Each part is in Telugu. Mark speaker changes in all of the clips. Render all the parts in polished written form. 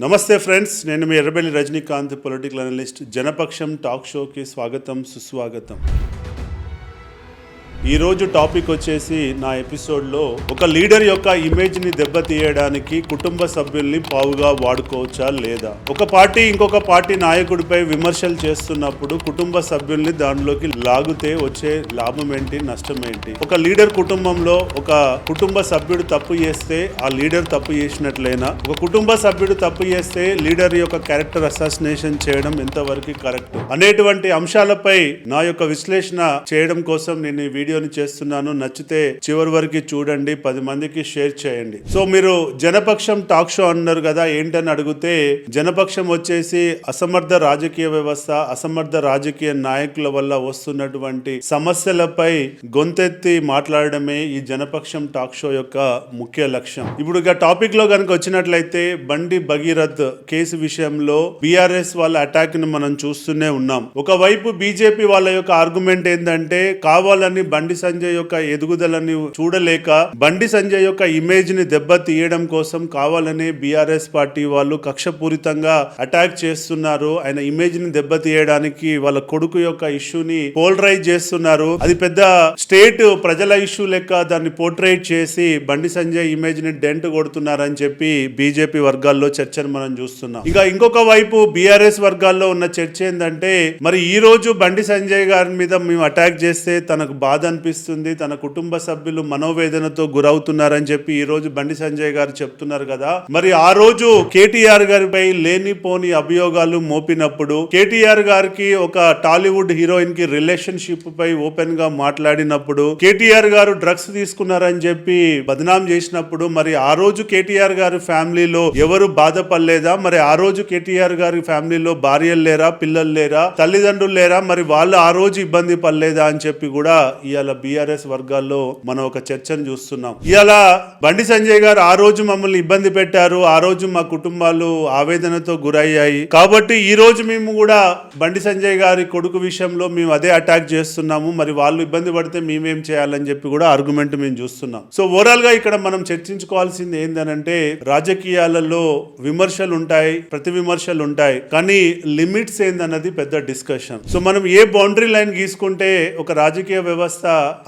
Speaker 1: నమస్తే ఫ్రెండ్స్, నేను మీ Errabelli Rajinikanth, political analyst. Janapaksham talk షోకి స్వాగతం, సుస్వాగతం. ఈరోజు టాపిక్ వచ్చేసి నా ఎపిసోడ్లో ఒక లీడర్ యొక్క ఇమేజ్ని దెబ్బతీయడానికి కుటుంబ సభ్యుల్ని పావుగా వాడుకోవచ్చా లేదా, ఒక పార్టీ ఇంకొక పార్టీ నాయకుడిపై విమర్శలు చేస్తున్నప్పుడు కుటుంబ సభ్యుల్ని దానిలోకి లాగితే వచ్చే లాభం ఏంటి, నష్టం ఏంటి, ఒక లీడర్ కుటుంబంలో ఒక కుటుంబ సభ్యుడు తప్పు చేస్తే ఆ లీడర్ తప్పు చేసినట్లయినా, ఒక కుటుంబ సభ్యుడు తప్పు చేస్తే లీడర్ యొక్క క్యారెక్టర్ అసాసినేషన్ చేయడం ఎంతవరకు కరెక్ట్ అనేటువంటి అంశాలపై నా యొక్క విశ్లేషణ చేయడం కోసం నేను ఈ వీడియోని చేస్తున్నాను. నచ్చితే చివరి వరకు చూడండి, 10 మందికి షేర్ చేయండి. సో మీరు జనపక్షం టాక్ షో అన్నారు కదా, ఏంటని అడిగితే జనపక్షం వచ్చేసి అసమర్థ రాజకీయ వ్యవస్థ, అసమర్థ రాజకీయ నాయకుల వల్ల వస్తున్నటువంటి సమస్యలపై గొంతెత్తి మాట్లాడడమే ఈ జనపక్షం టాక్ షో యొక్క ముఖ్య లక్ష్యం. ఇప్పుడు ఇక టాపిక్ లో కనుక వచ్చినట్లయితే, బండి భగీరథ్ కేసు విషయంలో బీఆర్ఎస్ వాళ్ళ అటాక్ ని మనం చూస్తూనే ఉన్నాం. ఒకవైపు బీజేపీ వాళ్ళ యొక్క ఆర్గ్యుమెంట్ ఏంటంటే, కావాలని బండి సంజయ్ యొక్క ఎదుగుదలని చూడలేక బండి సంజయ్ యొక్క ఇమేజ్ ని దెబ్బతీయడం కోసం కావాలనే బీఆర్ఎస్ పార్టీ వాళ్ళు కక్షపూరితంగా అటాక్ చేస్తున్నారు. ఆయన ఇమేజ్ ని దెబ్బతీయడానికి వాళ్ళ కొడుకు యొక్క ఇష్యూని పోలరైజ్ చేస్తున్నారు. అది పెద్ద స్టేట్ ప్రజల ఇష్యూ లెక్క దాన్ని పోర్ట్రేట్ చేసి బండి సంజయ్ ఇమేజ్ ని డెంట్ కొడుతున్నారని చెప్పి బీజేపీ వర్గాల్లో చర్చను మనం చూస్తున్నాం. ఇక ఇంకొక వైపు బీఆర్ఎస్ వర్గాల్లో ఉన్న చర్చ ఏంటంటే, మరి ఈ రోజు బండి సంజయ్ గారి మీద మేము అటాక్ చేస్తే తనకు బాధ అనిపిస్తుంది, తన కుటుంబ సభ్యులు మనోవేదనతో గురవుతున్నారని చెప్పి ఈ రోజు బండి సంజయ్ గారు చెప్తున్నారు కదా. మరి ఆ రోజు కేటీఆర్ గారిపై లేనిపోని అభియోగాలు మోపినప్పుడు, కేటీఆర్ గారికి ఒక టాలీవుడ్ హీరోయిన్ కి రిలేషన్షిప్ పై ఓపెన్ గా మాట్లాడినప్పుడు, కేటీఆర్ గారు డ్రగ్స్ తీసుకున్నారని చెప్పి బదనాం చేసినప్పుడు, మరి ఆ రోజు కేటీఆర్ గారి ఫ్యామిలీలో ఎవరు బాధపడలేదా? మరి ఆ రోజు కేటీఆర్ గారి ఫ్యామిలీలో భార్యలు లేరా, పిల్లలు లేరా, తల్లిదండ్రులు లేరా? మరి వాళ్ళు ఆ రోజు ఇబ్బంది పడలేదా అని చెప్పి కూడా ఇవాళ బీఆర్ఎస్ వర్గాల్లో మనం ఒక చర్చను చూస్తున్నాం. ఇవాళ బండి సంజయ్ గారు ఆ రోజు మమ్మల్ని ఇబ్బంది పెట్టారు, ఆ రోజు మా కుటుంబాలు ఆవేదనతో గురయ్యాయి, కాబట్టి ఈ రోజు మేము కూడా బండి సంజయ్ గారి కొడుకు విషయంలో మేము అదే అటాక్ చేస్తున్నాము, మరి వాళ్ళు ఇబ్బంది పడితే మేమేం చేయాలని చెప్పి కూడా ఆర్గ్యుమెంట్ మేము చూస్తున్నాం. సో ఓవరాల్ గా ఇక్కడ మనం చర్చించుకోవాల్సింది ఏంటంటే, రాజకీయాలలో విమర్శలు ఉంటాయి, ప్రతి విమర్శలు ఉంటాయి, కానీ లిమిట్స్ ఏందన్నది పెద్ద డిస్కషన్. సో మనం ఏ బౌండరీ లైన్ గీసుకుంటే ఒక రాజకీయ వ్యవస్థ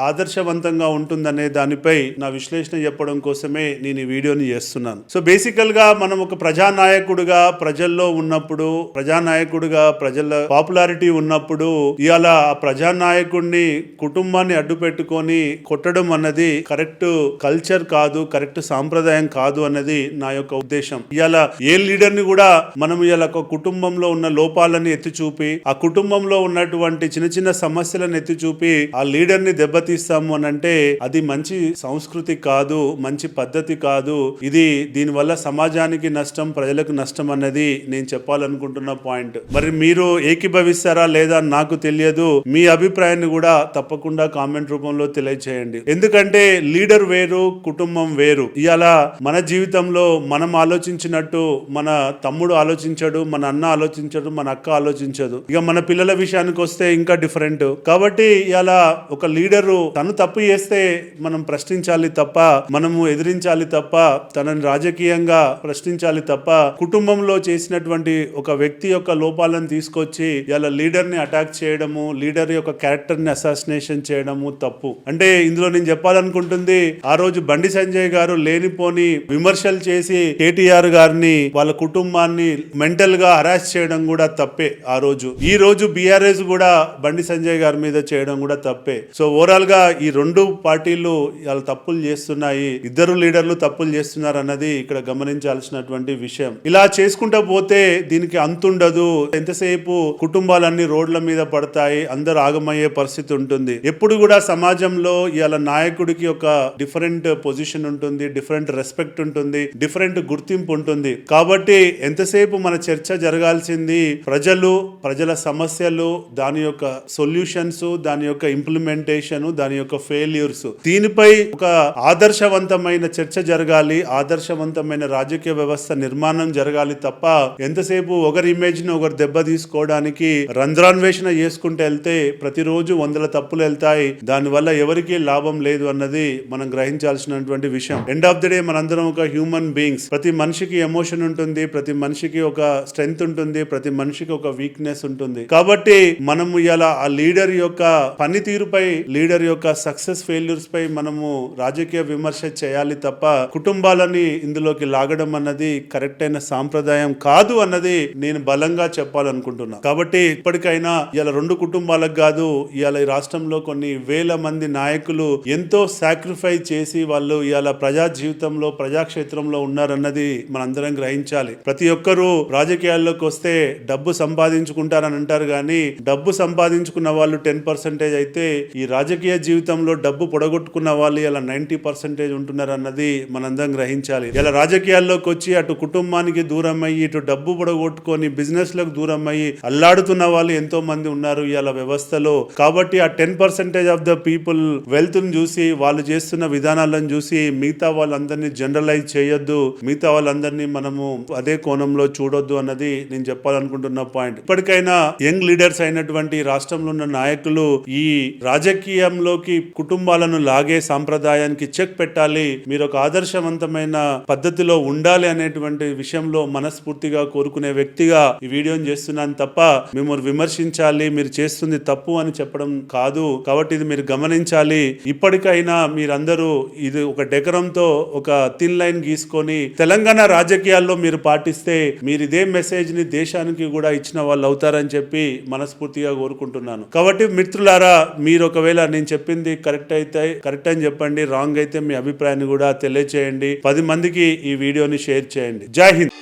Speaker 1: ఆదర్శవంతంగా ఉంటుందనే దానిపై నా విశ్లేషణ చెప్పడం కోసమే నేను ఈ వీడియోని చేస్తున్నాను. సో బేసికల్ గా మనం ఒక ప్రజానాయకుడుగా ప్రజల్లో ఉన్నప్పుడు, ప్రజానాయకుడుగా ప్రజల పాపులారిటీ ఉన్నప్పుడు, ఇవాళ ఆ ప్రజానాయకుడిని కుటుంబాన్ని అడ్డు పెట్టుకొని కొట్టడం అన్నది కరెక్ట్ కల్చర్ కాదు, కరెక్ట్ సాంప్రదాయం కాదు అన్నది నా యొక్క ఉద్దేశం. ఇవాళ ఏ లీడర్ ని కూడా మనం ఇవాళ ఒక కుటుంబంలో ఉన్న లోపాలని ఎత్తి చూపి, ఆ కుటుంబంలో ఉన్నటువంటి చిన్న చిన్న సమస్యలను ఎత్తి చూపి ఆ లీడర్ ని దెబ్బతీస్తాము అని అంటే అది మంచి సంస్కృతి కాదు, మంచి పద్ధతి కాదు. ఇది దీనివల్ల సమాజానికి నష్టం, ప్రజలకు నష్టం అన్నది నేను చెప్పాలనుకుంటున్న పాయింట్. మరి మీరు ఏకీభవిస్తారా లేదా నాకు తెలియదు. మీ అభిప్రాయాన్ని కూడా తప్పకుండా కామెంట్ రూపంలో తెలియజేయండి. ఎందుకంటే లీడర్ వేరు, కుటుంబం వేరు. ఇవాళ మన జీవితంలో మనం ఆలోచించినట్టు మన తమ్ముడు ఆలోచించడు, మన అన్న ఆలోచించడు, మన అక్క ఆలోచించదు. ఇక మన పిల్లల విషయానికి వస్తే ఇంకా డిఫరెంట్. కాబట్టి ఇలా ఒక లీడరు తను తప్పు చేస్తే మనం ప్రశ్నించాలి తప్ప, మనము ఎదిరించాలి తప్ప, తనని రాజకీయంగా ప్రశ్నించాలి తప్ప, కుటుంబంలో చేసినటువంటి ఒక వ్యక్తి యొక్క లోపాలను తీసుకొచ్చి ఇలా లీడర్ ని అటాక్ చేయడము, లీడర్ యొక్క క్యారెక్టర్ ని అసాసినేషన్ చేయడము తప్పు. అంటే ఇందులో నేను చెప్పాలనుకుంటుంది, ఆ రోజు బండి సంజయ్ గారు లేనిపోని విమర్శలు చేసి కేటీఆర్ గారిని, వాళ్ళ కుటుంబాన్ని మెంటల్ గా హరాస్ చేయడం కూడా తప్పే ఆ రోజు. ఈ రోజు బీఆర్ఎస్ కూడా బండి సంజయ్ గారి మీద చేయడం కూడా తప్పే. సో ఓవరాల్ గా ఈ రెండు పార్టీలు వాళ్ళు తప్పులు చేస్తున్నాయి, ఇద్దరు లీడర్లు తప్పులు చేస్తున్నారు అన్నది ఇక్కడ గమనించాల్సినటువంటి విషయం. ఇలా చేసుకుంటా పోతే దీనికి అంతుండదు. ఎంతసేపు కుటుంబాలన్నీ రోడ్ల మీద పడతాయి, అందరు ఆగమయ్యే పరిస్థితి ఉంటుంది. ఎప్పుడు కూడా సమాజంలో ఇవాళ నాయకుడికి ఒక డిఫరెంట్ పొజిషన్ ఉంటుంది, డిఫరెంట్ రెస్పెక్ట్ ఉంటుంది, డిఫరెంట్ గుర్తింపు ఉంటుంది. కాబట్టి ఎంతసేపు మన చర్చ జరగాల్సింది ప్రజలు, ప్రజల సమస్యలు, దాని యొక్క సొల్యూషన్స్, దాని యొక్క ఇంప్లిమెంటేషన్, రిలేషన్, దాని యొక్క ఫెయిల్యూర్స్, దీనిపై ఒక ఆదర్శవంతమైన చర్చ జరగాలి, ఆదర్శవంతమైన రాజకీయ వ్యవస్థ నిర్మాణం జరగాలి తప్ప ఎంతసేపు ఒకరి ఇమేజ్ ని ఒకరు దెబ్బ తీసుకోవడానికి రంధ్రాన్వేషణ చేసుకుంటూ వెళ్తే ప్రతిరోజు 100 తప్పులు వెళ్తాయి. దానివల్ల ఎవరికి లాభం లేదు అన్నది మనం గ్రహించాల్సినటువంటి విషయం. ఎండ్ ఆఫ్ ది డే మనందరం ఒక హ్యూమన్ బీయింగ్స్. ప్రతి మనిషికి ఎమోషన్ ఉంటుంది, ప్రతి మనిషికి ఒక స్ట్రెంగ్త్ ఉంటుంది, ప్రతి మనిషికి ఒక వీక్నెస్ ఉంటుంది. కాబట్టి మనము ఇలా ఆ లీడర్ యొక్క పనితీరుపై, లీడర్ యొక్క సక్సెస్ ఫెయిల్యూర్స్ పై మనము రాజకీయ విమర్శ చేయాలి తప్ప కుటుంబాలని ఇందులోకి లాగడం అన్నది కరెక్ట్ అయిన సాంప్రదాయం కాదు అన్నది నేను బలంగా చెప్పాలనుకుంటున్నా. కాబట్టి ఇప్పటికైనా ఇలా 2 కుటుంబాలకు కాదు, ఇవాళ ఈ రాష్ట్రంలో కొన్ని వేల మంది నాయకులు ఎంతో సాక్రిఫైస్ చేసి వాళ్ళు ఇవాళ ప్రజా జీవితంలో, ప్రజాక్షేత్రంలో ఉన్నారన్నది మనందరం గ్రహించాలి. ప్రతి ఒక్కరూ రాజకీయాల్లోకి వస్తే డబ్బు సంపాదించుకుంటారని అంటారు, కానీ డబ్బు సంపాదించుకున్న వాళ్ళు 10% అయితే ఈ రాజకీయ జీవితంలో డబ్బు పొడగొట్టుకున్న వాళ్ళు ఇలా 90% ఉంటున్నారు అన్నది మనందరం గ్రహించాలి. ఇలా రాజకీయాల్లోకి వచ్చి అటు కుటుంబానికి దూరం అయ్యి, ఇటు డబ్బు పొడగొట్టుకొని బిజినెస్ లకు దూరం అయ్యి అల్లాడుతున్న వాళ్ళు ఎంతో మంది ఉన్నారు ఇలా వ్యవస్థలో. కాబట్టి ఆ 10% ఆఫ్ ద పీపుల్ వెల్త్ ను చూసి, వాళ్ళు చేస్తున్న విధానాలను చూసి మిగతా వాళ్ళందరినీ జనరలైజ్ చేయొద్దు, మిగతా వాళ్ళందరినీ మనము అదే కోణంలో చూడొద్దు అన్నది నేను చెప్పాలనుకుంటున్న పాయింట్. ఇప్పటికైనా యంగ్ లీడర్స్ అయినటువంటి రాష్ట్రంలో ఉన్న నాయకులు ఈ రాజకీయంలోకి కుటుంబాలను లాగే సాంప్రదాయానికి చెక్ పెట్టాలి, మీరు ఒక ఆదర్శవంతమైన పద్ధతిలో ఉండాలి అనేటువంటి విషయంలో మనస్ఫూర్తిగా కోరుకునే వ్యక్తిగా ఈ వీడియోని చేస్తున్నాను తప్ప మిమ్మల్ని విమర్శించాలి, మీరు చేస్తుంది తప్పు అని చెప్పడం కాదు. కాబట్టి ఇది మీరు గమనించాలి. ఇప్పటికైనా మీరందరూ ఇది ఒక డెకరంతో ఒక థిన్ లైన్ గీసుకొని తెలంగాణ రాజకీయాల్లో మీరు పాటిస్తే మీరు ఇదే మెసేజ్ ని దేశానికి కూడా ఇచ్చిన వాళ్ళు అవుతారని చెప్పి మనస్ఫూర్తిగా కోరుకుంటున్నాను. కాబట్టి మిత్రులారా, మీరు ఒకవేళ నేను చెప్పింది కరెక్ట్ అయితే కరెక్ట్ అని చెప్పండి, రాంగ్ అయితే మీ అభిప్రాయాన్ని కూడా తెలియచేయండి. 10 మందికి ఈ వీడియోని షేర్ చేయండి. జై హింద్.